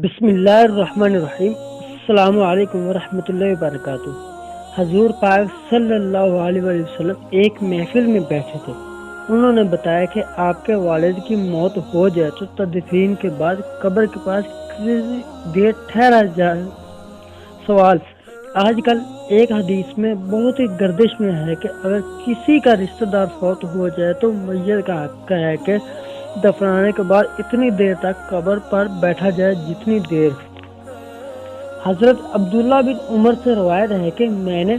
بسم اللہ الرحمن الرحیم۔ السلام علیکم ورحمۃ اللہ وبرکاتہ۔ حضور پاک صلی اللہ علیہ وسلم ایک محفل میں بیٹھے تھے۔ انہوں نے بتایا کہ آپ کے والد کی موت ہو جائے تو تدفین کے بعد قبر کے پاس کسی دیر ٹھہرا جائے۔ سوال: آج کل ایک حدیث میں بہت ہی گردش میں ہے کہ اگر کسی کا رشتہ دار فوت ہو جائے تو میت کا حق ہے کہ دفنانے کے بعد اتنی دیر تک قبر پر بیٹھا جائے جتنی دیر۔ حضرت عبداللہ بن عمر سے روایت ہے کہ میں نے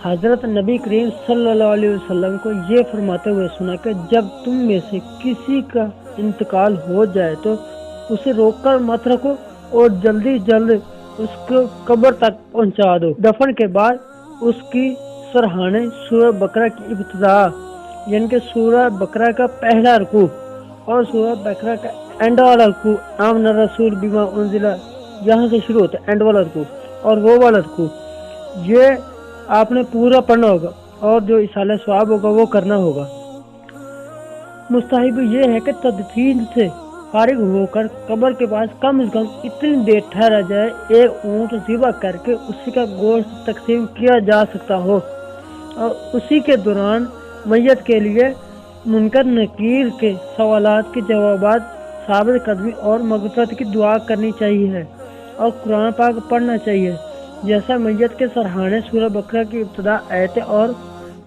حضرت نبی کریم صلی اللہ علیہ وسلم کو یہ فرماتے ہوئے سنا کہ جب تم میں سے کسی کا انتقال ہو جائے تو اسے روک کر مت رکھو اور جلدی اس کو قبر تک پہنچا دو۔ دفن کے بعد اس کی سرہانے سورہ بقرہ کی ابتدا یعنی کہ سورہ بقرہ کا پہلا رکوع اور سورہ بقرہ کا اینڈ والا رکوع، آمن الرسول بما انزل، یہاں سے شروع ہوتا ہے اینڈ والا رکوع اور وہ والا رکوع، یہ آپ نے پورا پڑھنا ہوگا اور جو اصالہ ثواب ہوگا وہ کرنا ہوگا۔ مستحب یہ ہے کہ تدفین سے فارغ ہو کر قبر کے پاس کم از کم اتنی دیر ٹھہرا جائے ایک اونٹ ذبح کر کے اسی کا گوشت تقسیم کیا جا سکتا ہو، اور اسی کے دوران میت کے لیے منکر نکیر کے سوالات کے جوابات، ثابت قدمی اور مغفرت کی دعا کرنی چاہیے اور قرآن پاک پڑھنا چاہیے، جیسا میت کے سرہانے سورہ بقرہ کی ابتدا آیتیں اور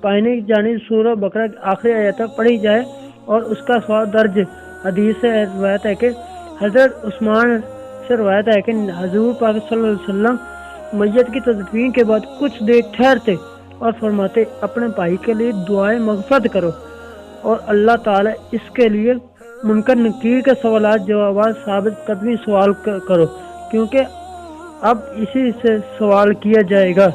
پائنے کی جانب سورہ بقرہ کی آخری آیتیں پڑھی جائے اور اس کا ثواب درج۔ حدیث سے روایت ہے کہ حضرت عثمان سے روایت ہے کہ حضور پاک صلی اللہ علیہ وسلم میت کی تدفین کے بعد کچھ دیر ٹھہرتے اور فرماتے اپنے بھائی کے لیے دعائیں مغفرت کرو، اور اللہ تعالیٰ اس کے لیے منکر نکیر کے سوالات جوابات ثابت قدمی سوال کرو، کیونکہ اب اسی سے سوال کیا جائے گا۔